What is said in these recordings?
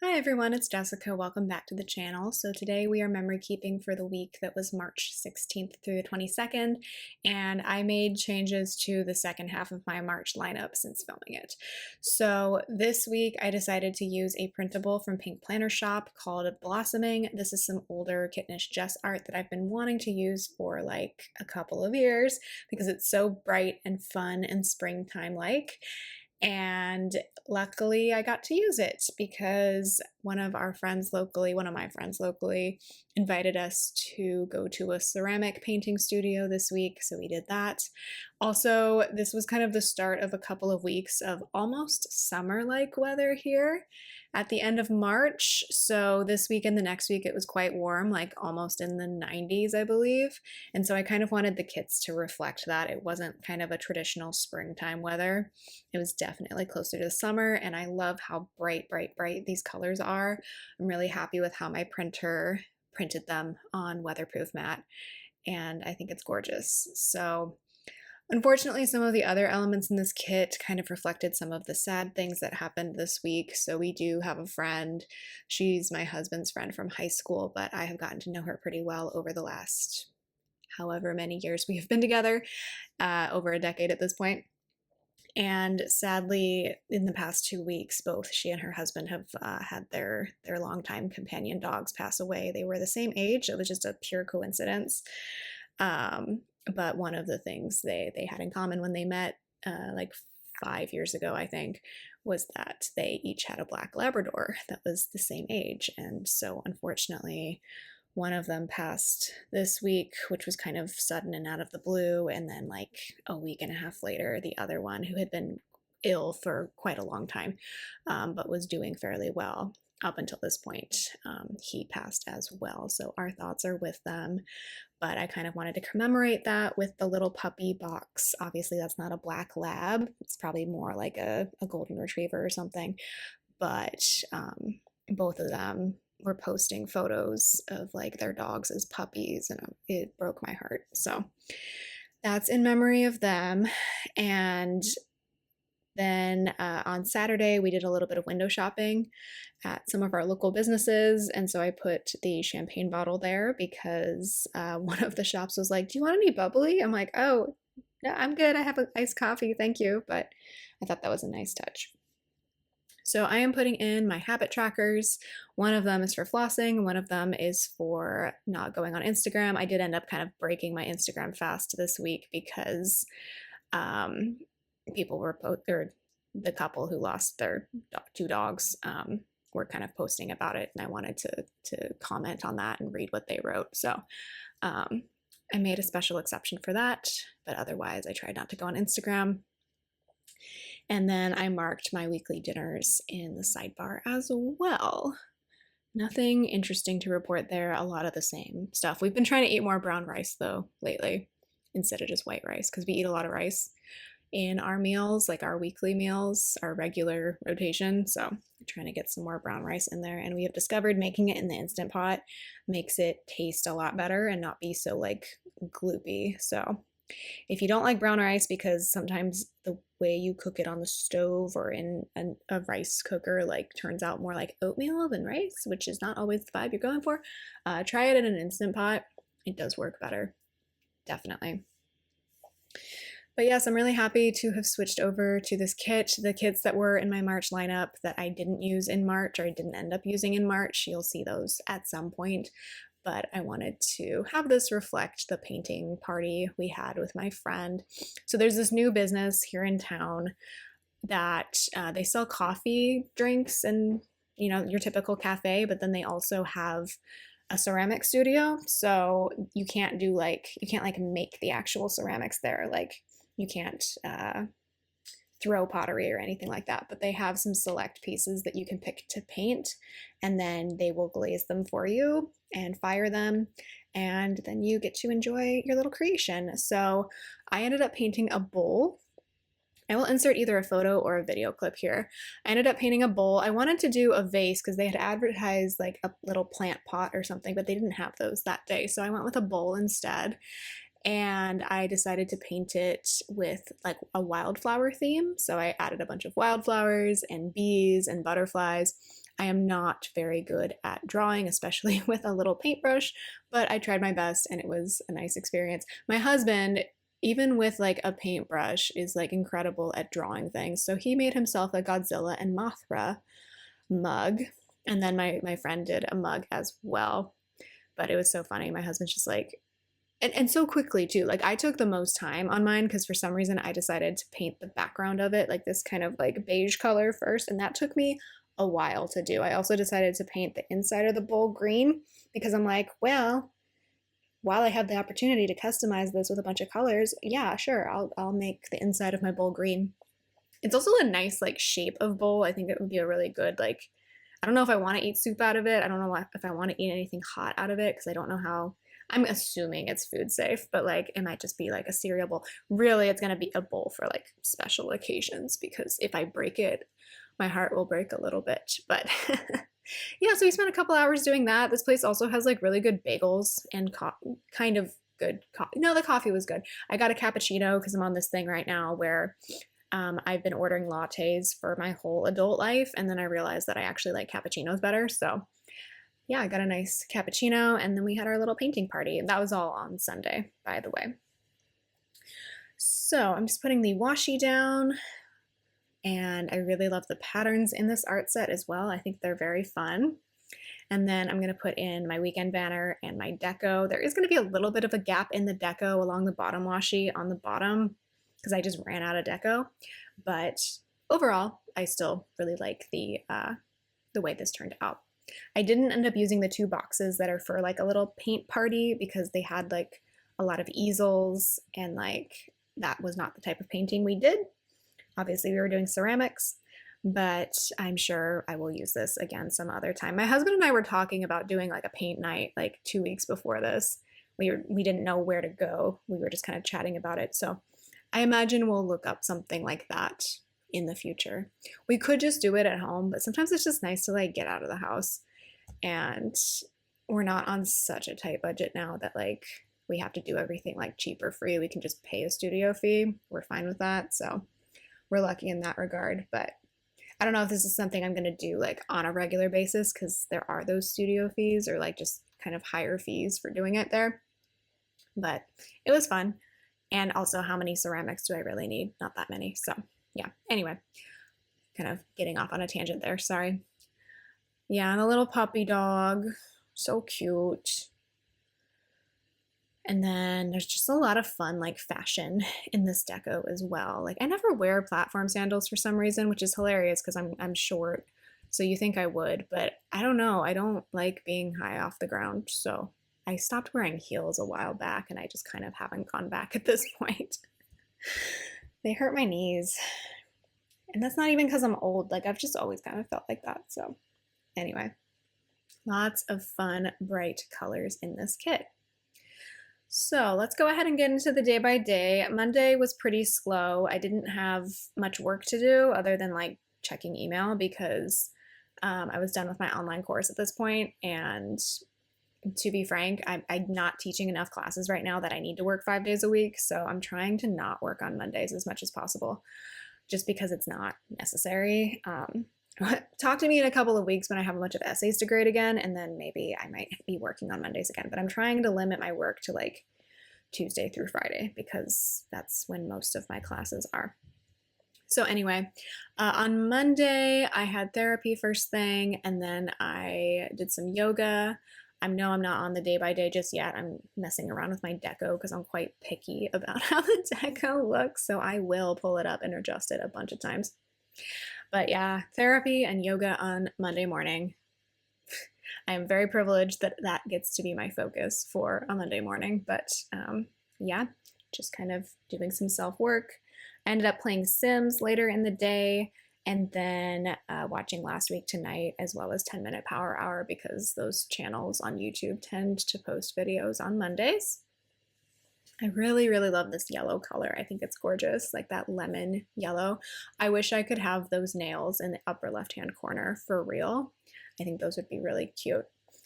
Hi everyone, it's Jessica. Welcome back to the channel. So today we are memory keeping for the week that was March 16th through the 22nd, and I made changes to the second half of my March lineup since filming it. So this week I decided to use a printable from Pink Planner Shop called Blossoming. This is some older Kittenish Jess art that I've been wanting to use for like a couple of years because it's so bright and fun and springtime-like. And luckily I got to use it because one of my friends locally invited us to go to a ceramic painting studio this week, so we did that. Also, this was kind of the start of a couple of weeks of almost summer-like weather here at the end of March. So this week and the next week it was quite warm, like almost in the 90s, I believe. And so I kind of wanted the kits to reflect that. It wasn't kind of a traditional springtime weather. It was definitely closer to the summer, and I love how bright these colors are. I'm really happy with how my printer printed them on weatherproof mat, and I think it's gorgeous. So unfortunately, some of the other elements in this kit kind of reflected some of the sad things that happened this week. So we do have a friend. She's my husband's friend from high school, but I have gotten to know her pretty well over the last however many years we have been together, over a decade at this point. And sadly, in the past 2 weeks, both she and her husband have had their longtime companion dogs pass away. They were the same age. It was just a pure coincidence. But one of the things they had in common when they met, like 5 years ago, I think, was that they each had a black Labrador that was the same age. And so unfortunately, one of them passed this week, which was kind of sudden and out of the blue. And then like a week and a half later, the other one, who had been ill for quite a long time, but was doing fairly well up until this point, he passed as well. So our thoughts are with them. But I kind of wanted to commemorate that with the little puppy box. Obviously, that's not a black lab. It's probably more like a golden retriever or something. But both of them were posting photos of like their dogs as puppies, and it broke my heart. So that's in memory of them. And then on Saturday, we did a little bit of window shopping at some of our local businesses. And so I put the champagne bottle there because one of the shops was like, "Do you want any bubbly?" I'm like, "Oh, no, I'm good. I have an iced coffee. Thank you." But I thought that was a nice touch. So I am putting in my habit trackers. One of them is for flossing. One of them is for not going on Instagram. I did end up kind of breaking my Instagram fast this week because people were the couple who lost their two dogs were kind of posting about it, and I wanted to comment on that and read what they wrote. So I made a special exception for that, but otherwise I tried not to go on Instagram. And then I marked my weekly dinners in the sidebar as well. Nothing interesting to report there, a lot of the same stuff. We've been trying to eat more brown rice though lately instead of just white rice, because we eat a lot of rice in our meals, like our weekly meals, our regular rotation. So I'm trying to get some more brown rice in there. And we have discovered making it in the Instant Pot makes it taste a lot better and not be so like gloopy. So if you don't like brown rice, because sometimes the way you cook it on the stove or in a rice cooker like turns out more like oatmeal than rice, which is not always the vibe you're going for, try it in an Instant Pot. It does work better, definitely. But yes, I'm really happy to have switched over to this kit. The kits that were in my March lineup that I didn't use in March, or I didn't end up using in March, you'll see those at some point. But I wanted to have this reflect the painting party we had with my friend. So there's this new business here in town that they sell coffee drinks and, you know, your typical cafe, but then they also have a ceramic studio. So you can't make the actual ceramics there. Like you can't throw pottery or anything like that, but they have some select pieces that you can pick to paint, and then they will glaze them for you and fire them, and then you get to enjoy your little creation. So I ended up painting a bowl. I will insert either a photo or a video clip here. I ended up painting a bowl. I wanted to do a vase because they had advertised like a little plant pot or something, but they didn't have those that day. So I went with a bowl instead. And I decided to paint it with like a wildflower theme. So I added a bunch of wildflowers and bees and butterflies. I am not very good at drawing, especially with a little paintbrush, but I tried my best and it was a nice experience. My husband, even with like a paintbrush, is like incredible at drawing things. So he made himself a Godzilla and Mothra mug. And then my friend did a mug as well. But it was so funny. My husband's just like, and so quickly too. Like I took the most time on mine because for some reason I decided to paint the background of it like this kind of like beige color first, and that took me a while to do. I also decided to paint the inside of the bowl green because I'm like, well, while I have the opportunity to customize this with a bunch of colors, yeah, sure, I'll make the inside of my bowl green. It's also a nice like shape of bowl. I think it would be a really good like, I don't know if I want to eat soup out of it. I don't know if I want to eat anything hot out of it because I don't know how. I'm assuming it's food safe, but like it might just be like a cereal bowl. Really, it's going to be a bowl for like special occasions because if I break it, my heart will break a little bit. But yeah, so we spent a couple hours doing that. This place also has like really good bagels and kind of good coffee. No, the coffee was good. I got a cappuccino because I'm on this thing right now where I've been ordering lattes for my whole adult life, and then I realized that I actually like cappuccinos better. So yeah, I got a nice cappuccino, and then we had our little painting party. That was all on Sunday, by the way. So I'm just putting the washi down, and I really love the patterns in this art set as well. I think they're very fun. And then I'm going to put in my weekend banner and my deco. There is going to be a little bit of a gap in the deco along the bottom washi on the bottom because I just ran out of deco. But overall, I still really like the way this turned out. I didn't end up using the 2 boxes that are for like a little paint party because they had like a lot of easels and like that was not the type of painting we did. Obviously, we were doing ceramics, but I'm sure I will use this again some other time. My husband and I were talking about doing like a paint night like 2 weeks before this. We didn't know where to go. We were just kind of chatting about it. So I imagine we'll look up something like that in the future. We could just do it at home, but sometimes it's just nice to like get out of the house, and we're not on such a tight budget now that like we have to do everything like cheap or free. We can just pay a studio fee. We're fine with that. So we're lucky in that regard, but I don't know if this is something I'm going to do like on a regular basis because there are those studio fees or like just kind of higher fees for doing it there. But it was fun. And also, how many ceramics do I really need? Not that many. So yeah, anyway, kind of getting off on a tangent there. Sorry. Yeah, and a little puppy dog. So cute. And then there's just a lot of fun like fashion in this deco as well. Like I never wear platform sandals for some reason, which is hilarious because I'm short. So you think I would, but I don't know. I don't like being high off the ground. So I stopped wearing heels a while back and I just kind of haven't gone back at this point. They hurt my knees. And that's not even because I'm old. Like I've just always kind of felt like that. So anyway, lots of fun, bright colors in this kit. So let's go ahead and get into the day by day. Monday was pretty slow. I didn't have much work to do other than like checking email because I was done with my online course at this point. And to be frank, I'm not teaching enough classes right now that I need to work 5 days a week. So I'm trying to not work on Mondays as much as possible just because it's not necessary. Talk to me in a couple of weeks when I have a bunch of essays to grade again, and then maybe I might be working on Mondays again. But I'm trying to limit my work to like Tuesday through Friday because that's when most of my classes are. So anyway, on Monday, I had therapy first thing, and then I did some yoga. I know I'm not on the day by day just yet. I'm messing around with my deco because I'm quite picky about how the deco looks. So I will pull it up and adjust it a bunch of times. But yeah, therapy and yoga on Monday morning. I am very privileged that that gets to be my focus for a Monday morning. But yeah, just kind of doing some self-work. I ended up playing Sims later in the day and then watching Last Week Tonight as well as 10-Minute Power Hour because those channels on YouTube tend to post videos on Mondays. I really, really love this yellow color. I think it's gorgeous, like that lemon yellow. I wish I could have those nails in the upper left-hand corner for real. I think those would be really cute.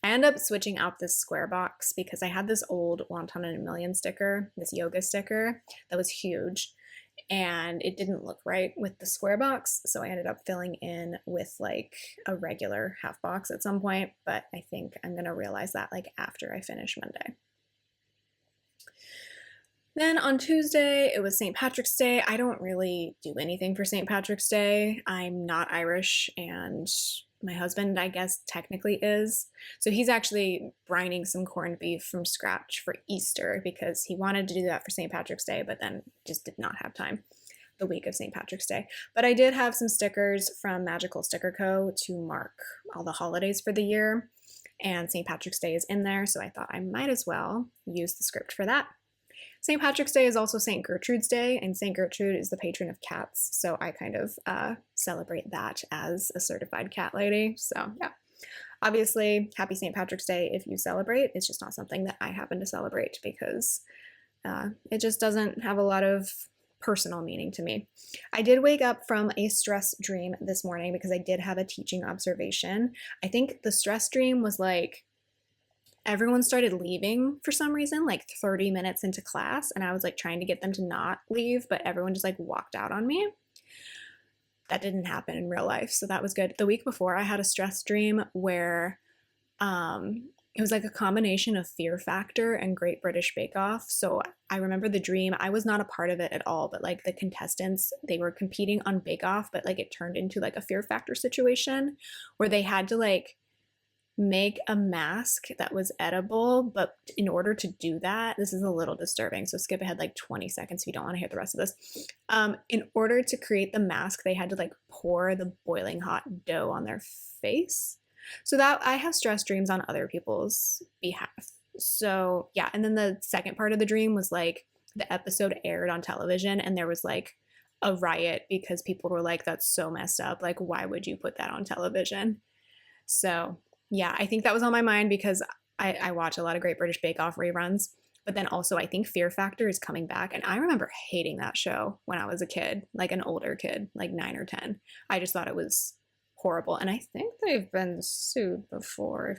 I ended up switching out this square box because I had this old Wonton in a Million sticker, this yoga sticker that was huge. and it didn't look right with the square box, so I ended up filling in with like a regular half box at some point, but I think I'm gonna realize that like after I finish Monday. Then on Tuesday, it was St. Patrick's Day. I don't really do anything for St. Patrick's Day. I'm not Irish, and my husband, I guess, technically is. So he's actually brining some corned beef from scratch for Easter because he wanted to do that for St. Patrick's Day, but then just did not have time the week of St. Patrick's Day. But I did have some stickers from Magical Sticker Co. to mark all the holidays for the year, and St. Patrick's Day is in there, so I thought I might as well use the script for that. St. Patrick's Day is also St. Gertrude's Day, and St. Gertrude is the patron of cats, so I kind of celebrate that as a certified cat lady. So yeah, obviously, happy St. Patrick's Day if you celebrate. It's just not something that I happen to celebrate because it just doesn't have a lot of personal meaning to me. I did wake up from a stress dream this morning because I did have a teaching observation. I think the stress dream was like, everyone started leaving for some reason, like 30 minutes into class, and I was like trying to get them to not leave, but everyone just like walked out on me. That didn't happen in real life, so that was good. The week before, I had a stress dream where it was like a combination of Fear Factor and Great British Bake Off. So I remember the dream. I was not a part of it at all, but like the contestants, they were competing on Bake Off, but like it turned into like a Fear Factor situation where they had to like make a mask that was edible, but in order to do that, this is a little disturbing, so skip ahead like 20 seconds if you don't want to hear the rest of this. In order to create the mask, they had to like pour the boiling hot dough on their face. So that I have stress dreams on other people's behalf. So yeah, and then the second part of the dream was like the episode aired on television and there was like a riot because people were like, that's so messed up, like why would you put that on television? So yeah, I think that was on my mind because I watch a lot of Great British Bake Off reruns, but then also I think Fear Factor is coming back, and I remember hating that show when I was a kid, like an older kid, like 9 or 10. I just thought it was horrible, and I think they've been sued before.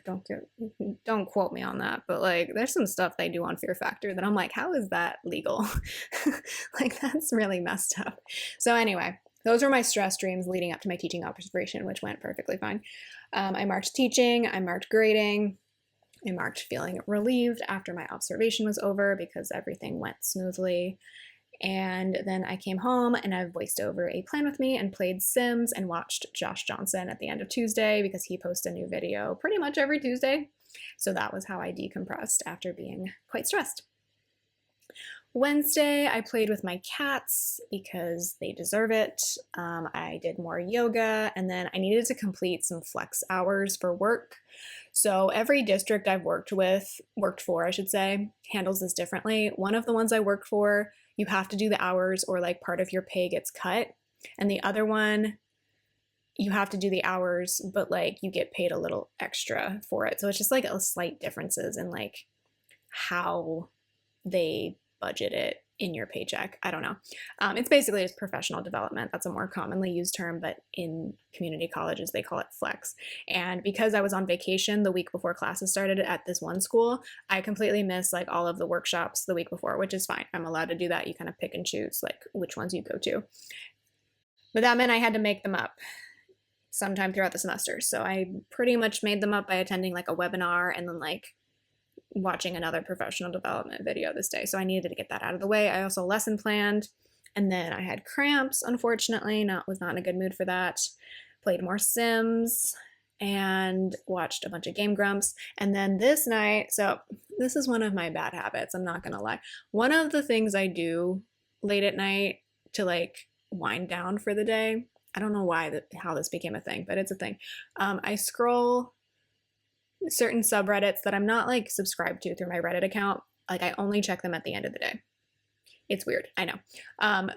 Don't quote me on that, but like there's some stuff they do on Fear Factor that I'm like, how is that legal? Like that's really messed up. So anyway, those were my stress dreams leading up to my teaching observation, which went perfectly fine. I marked teaching, I marked grading, I marked feeling relieved after my observation was over because everything went smoothly. And then I came home and I voiced over a plan with me and played Sims and watched Josh Johnson at the end of Tuesday because he posts a new video pretty much every Tuesday. So that was how I decompressed after being quite stressed. Wednesday, I played with my cats because they deserve it. I did more yoga, and then I needed to complete some flex hours for work. So every district I've worked for, I should say, handles this differently. One of the ones I worked for, you have to do the hours or like part of your pay gets cut. And the other one, you have to do the hours, but like you get paid a little extra for it. So it's just like a slight differences in like how they budget it in your paycheck. I don't know. It's basically just professional development. That's a more commonly used term, but in community colleges, they call it flex. And because I was on vacation the week before classes started at this one school, I completely missed like all of the workshops the week before, which is fine. I'm allowed to do that. You kind of pick and choose like which ones you go to. But that meant I had to make them up sometime throughout the semester. So I pretty much made them up by attending like a webinar and then like watching another professional development video this day. So I needed to get that out of the way. I also lesson planned, and then I had cramps, unfortunately. Was not in a good mood for that. Played more Sims and watched a bunch of Game Grumps. And then this night, so this is one of my bad habits, I'm not gonna lie. One of the things I do late at night to like wind down for the day, I don't know how this became a thing, but it's a thing. I scroll certain subreddits that I'm not like subscribed to through my Reddit account. Like I only check them at the end of the day. It's weird, I know.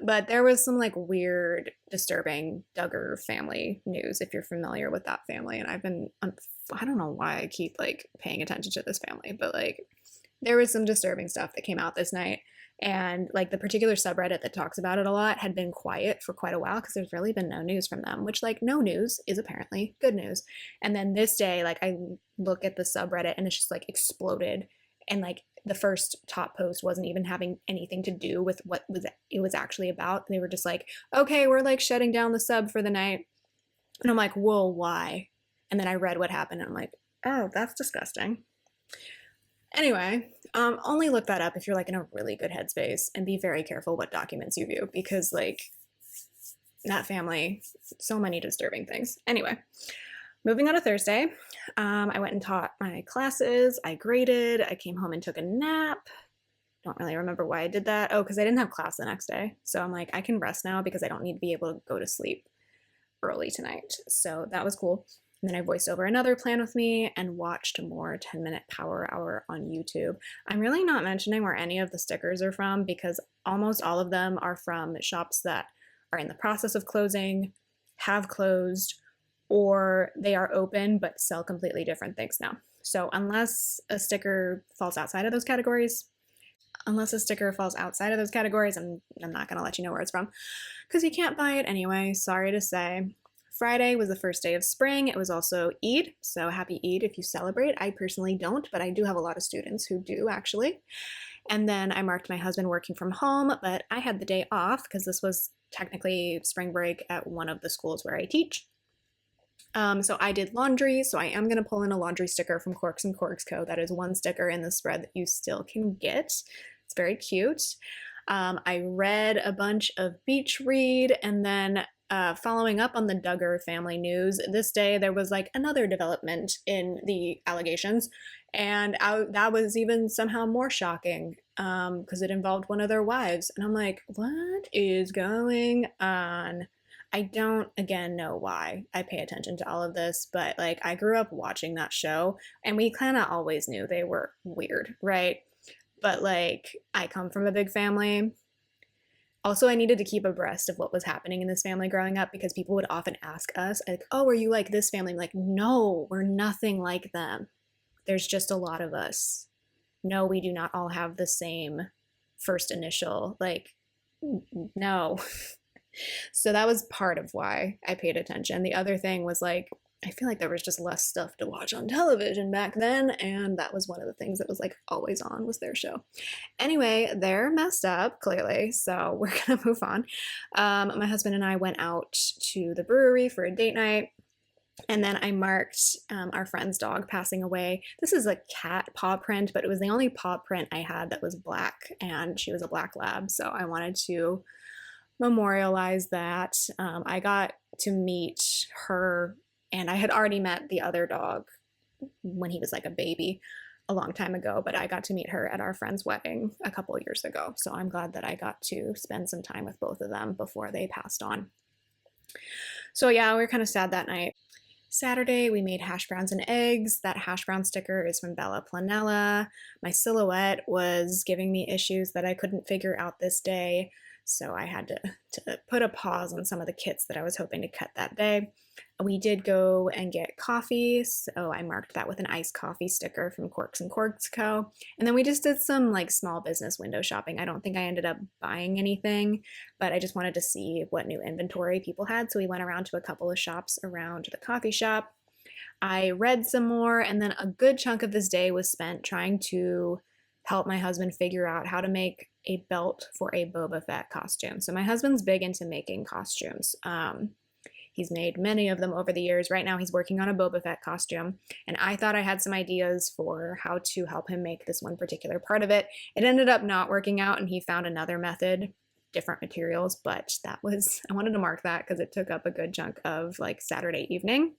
But there was some like weird, disturbing Duggar family news, if you're familiar with that family. And I don't know why I keep like paying attention to this family, but like there was some disturbing stuff that came out this night. And like the particular subreddit that talks about it a lot had been quiet for quite a while because there's really been no news from them, which like no news is apparently good news. And then this day, like I look at the subreddit and it's just like exploded. And like the first top post wasn't even having anything to do with what it was actually about. They were just like, okay, we're like shutting down the sub for the night. And I'm like, whoa, why? And then I read what happened and I'm like, oh, that's disgusting. Anyway, only look that up if you're like in a really good headspace, and be very careful what documents you view, because like that family, so many disturbing things. Anyway, moving on to Thursday, I went and taught my classes. I graded. I came home and took a nap. Don't really remember why I did that. Oh, because I didn't have class the next day. So I'm like, I can rest now because I don't need to be able to go to sleep early tonight. So that was cool. And then I voiced over another plan with me and watched more 10-minute power hour on YouTube. I'm really not mentioning where any of the stickers are from because almost all of them are from shops that are in the process of closing, have closed, or they are open but sell completely different things now. So unless a sticker falls outside of those categories, I'm not going to let you know where it's from because you can't buy it anyway. Sorry to say. Friday was the first day of spring. It was also Eid, so happy Eid if you celebrate. I personally don't, but I do have a lot of students who do actually. And then I marked my husband working from home, but I had the day off because this was technically spring break at one of the schools where I teach. So I did laundry, so I am going to pull in a laundry sticker from Corks and Corks Co. That is one sticker in the spread that you still can get. It's very cute. I read a bunch of beach read, and then following up on the Duggar family news, this day there was like another development in the allegations, and that was even somehow more shocking because it involved one of their wives. And I'm like, what is going on? I don't, again, know why I pay attention to all of this, but like I grew up watching that show and we kind of always knew they were weird, right? But like I come from a big family. Also, I needed to keep abreast of what was happening in this family growing up because people would often ask us, like, oh, are you like this family? I'm like, no, we're nothing like them. There's just a lot of us. No, we do not all have the same first initial. Like, no. So that was part of why I paid attention. The other thing was like, I feel like there was just less stuff to watch on television back then, and that was one of the things that was like always on was their show. Anyway, they're messed up, clearly, so we're gonna move on. My husband and I went out to the brewery for a date night, and then I marked our friend's dog passing away. This is a cat paw print, but it was the only paw print I had that was black, and she was a black lab, so I wanted to memorialize that. I got to meet her, and I had already met the other dog when he was like a baby a long time ago, but I got to meet her at our friend's wedding a couple years ago. So I'm glad that I got to spend some time with both of them before they passed on. So yeah, we were kind of sad that night. Saturday, we made hash browns and eggs. That hash brown sticker is from Bella Planella. My silhouette was giving me issues that I couldn't figure out this day, so I had to put a pause on some of the kits that I was hoping to cut that day. We did go and get coffee, so I marked that with an iced coffee sticker from Corks and Corks Co. And then we just did some like small business window shopping. I don't think I ended up buying anything, but I just wanted to see what new inventory people had, so we went around to a couple of shops around the coffee shop. I read some more, and then a good chunk of this day was spent trying to help my husband figure out how to make a belt for a Boba Fett costume. So my husband's big into making costumes. He's made many of them over the years. Right now he's working on a Boba Fett costume, and I thought I had some ideas for how to help him make this one particular part of it. It ended up not working out, and he found another method, different materials, but I wanted to mark that because it took up a good chunk of like Saturday evening.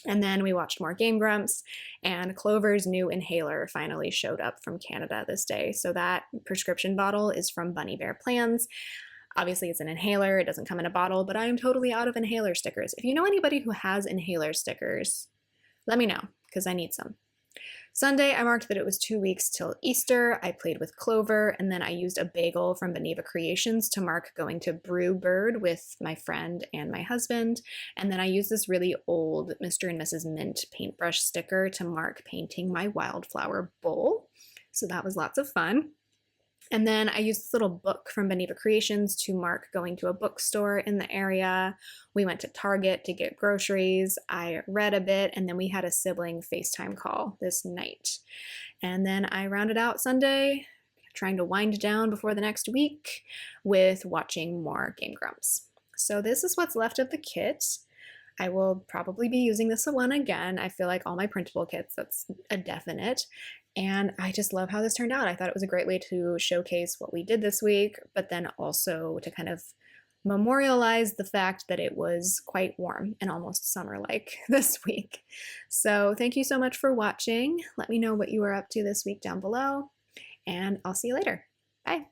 And then we watched more Game Grumps, and Clover's new inhaler finally showed up from Canada this day. So that prescription bottle is from Bunny Bear Plans. Obviously, it's an inhaler. It doesn't come in a bottle, but I am totally out of inhaler stickers. If you know anybody who has inhaler stickers, let me know because I need some. Sunday, I marked that it was 2 weeks till Easter. I played with Clover, and then I used a bagel from Beneva Creations to mark going to Brew Bird with my friend and my husband. And then I used this really old Mr. and Mrs. Mint paintbrush sticker to mark painting my wildflower bowl. So that was lots of fun. And then I used this little book from Beneva Creations to mark going to a bookstore in the area. We went to Target to get groceries. I read a bit, and then we had a sibling FaceTime call this night. And then I rounded out Sunday, trying to wind down before the next week with watching more Game Grumps. So this is what's left of the kit. I will probably be using this one again. I feel like all my printable kits, that's a definite. And I just love how this turned out. I thought it was a great way to showcase what we did this week, but then also to kind of memorialize the fact that it was quite warm and almost summer-like this week. So thank you so much for watching. Let me know what you were up to this week down below, and I'll see you later. Bye.